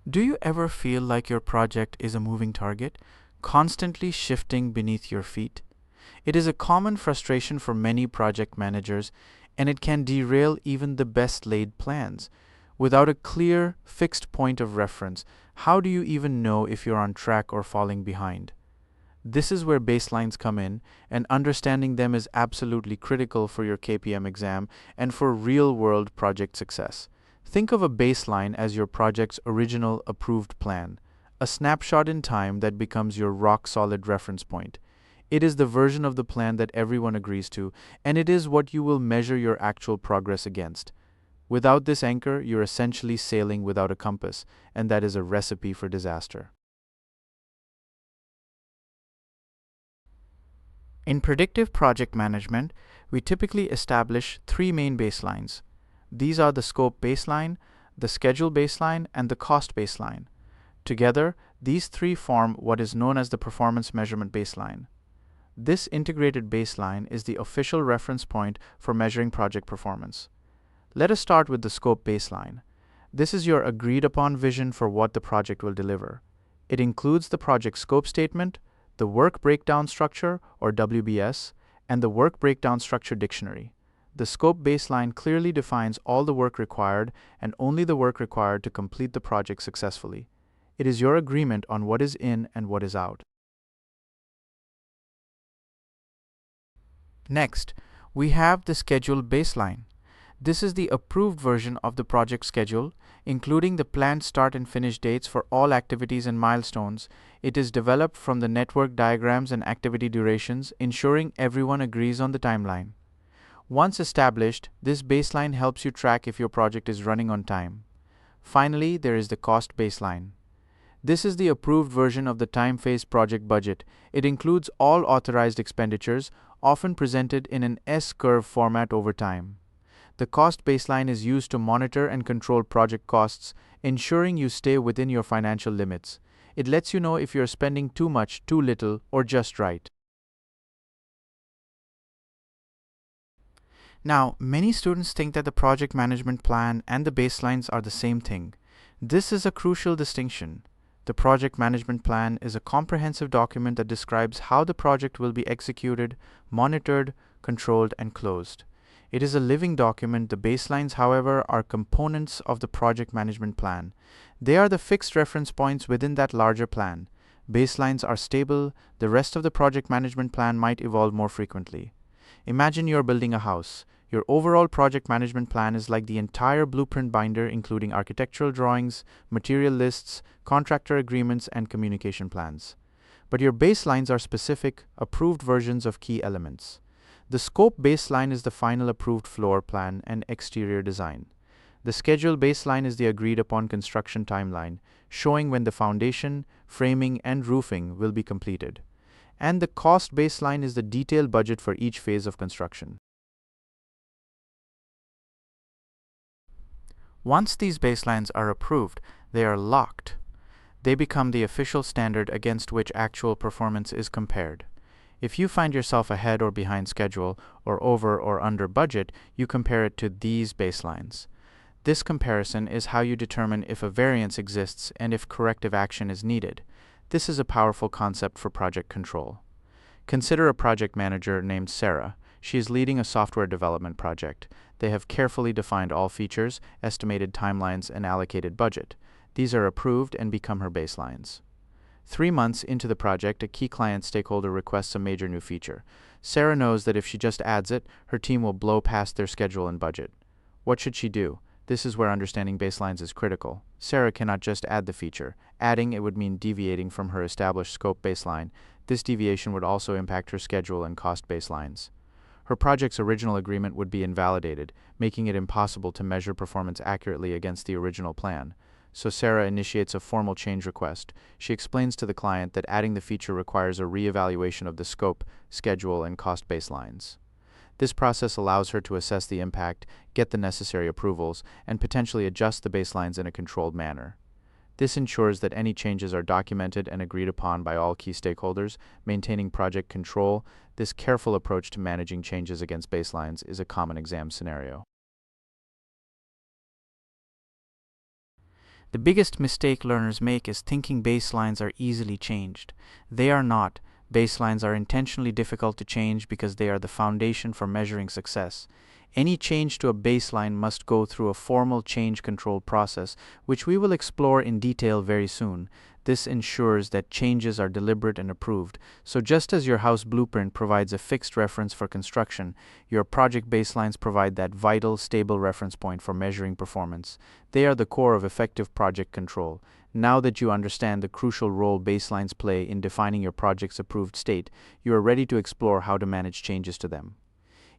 Do you ever feel like your project is a moving target, constantly shifting beneath your feet? It is a common frustration for many project managers, and it can derail even the best laid plans. Without a clear, fixed point of reference, how do you even know if you're on track or falling behind? This is where baselines come in, and understanding them is absolutely critical for your KPM exam and for real world project success. Think of a baseline as your project's original approved plan, a snapshot in time that becomes your rock solid reference point. It is the version of the plan that everyone agrees to, and it is what you will measure your actual progress against. Without this anchor, you're essentially sailing without a compass, and that is a recipe for disaster. In predictive project management, we typically establish three main baselines. These are the scope baseline, the schedule baseline, and the cost baseline. Together, these three form what is known as the performance measurement baseline. This integrated baseline is the official reference point for measuring project performance. Let us start with the scope baseline. This is your agreed upon vision for what the project will deliver. It includes the project scope statement, the Work Breakdown Structure, or WBS, and the Work Breakdown Structure Dictionary. The scope baseline clearly defines all the work required and only the work required to complete the project successfully. It is your agreement on what is in and what is out. Next, we have the schedule baseline. This is the approved version of the project schedule, including the planned start and finish dates for all activities and milestones. It is developed from the network diagrams and activity durations, ensuring everyone agrees on the timeline. Once established, this baseline helps you track if your project is running on time. Finally, there is the cost baseline. This is the approved version of the time-phased project budget. It includes all authorized expenditures, often presented in an S-curve format over time. The cost baseline is used to monitor and control project costs, ensuring you stay within your financial limits. It lets you know if you're spending too much, too little, or just right. Now, many students think that the project management plan and the baselines are the same thing. This is a crucial distinction. The project management plan is a comprehensive document that describes how the project will be executed, monitored, controlled, and closed. It is a living document. The baselines, however, are components of the project management plan. They are the fixed reference points within that larger plan. Baselines are stable. The rest of the project management plan might evolve more frequently. Imagine you're building a house. Your overall project management plan is like the entire blueprint binder, including architectural drawings, material lists, contractor agreements, and communication plans. But your baselines are specific, approved versions of key elements. The scope baseline is the final approved floor plan and exterior design. The schedule baseline is the agreed upon construction timeline, showing when the foundation, framing, and roofing will be completed. And the cost baseline is the detailed budget for each phase of construction. Once these baselines are approved, they are locked. They become the official standard against which actual performance is compared. If you find yourself ahead or behind schedule, or over or under budget, you compare it to these baselines. This comparison is how you determine if a variance exists and if corrective action is needed. This is a powerful concept for project control. Consider a project manager named Sarah. She is leading a software development project. They have carefully defined all features, estimated timelines, and allocated budget. These are approved and become her baselines. 3 months into the project, a key client stakeholder requests a major new feature. Sarah knows that if she just adds it, her team will blow past their schedule and budget. What should she do? This is where understanding baselines is critical. Sarah cannot just add the feature. Adding it would mean deviating from her established scope baseline. This deviation would also impact her schedule and cost baselines. Her project's original agreement would be invalidated, making it impossible to measure performance accurately against the original plan. So Sarah initiates a formal change request. She explains to the client that adding the feature requires a re-evaluation of the scope, schedule, and cost baselines. This process allows her to assess the impact, get the necessary approvals, and potentially adjust the baselines in a controlled manner. This ensures that any changes are documented and agreed upon by all key stakeholders, maintaining project control. This careful approach to managing changes against baselines is a common exam scenario. The biggest mistake learners make is thinking baselines are easily changed. They are not. Baselines are intentionally difficult to change because they are the foundation for measuring success. Any change to a baseline must go through a formal change control process, which we will explore in detail very soon. This ensures that changes are deliberate and approved. So just as your house blueprint provides a fixed reference for construction, your project baselines provide that vital, stable reference point for measuring performance. They are the core of effective project control. Now that you understand the crucial role baselines play in defining your project's approved state, you are ready to explore how to manage changes to them.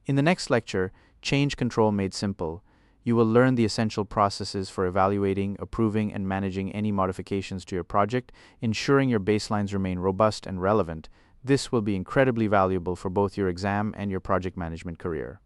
In the next lecture, Change Control Made Simple, you will learn the essential processes for evaluating, approving, and managing any modifications to your project, ensuring your baselines remain robust and relevant. This will be incredibly valuable for both your exam and your project management career.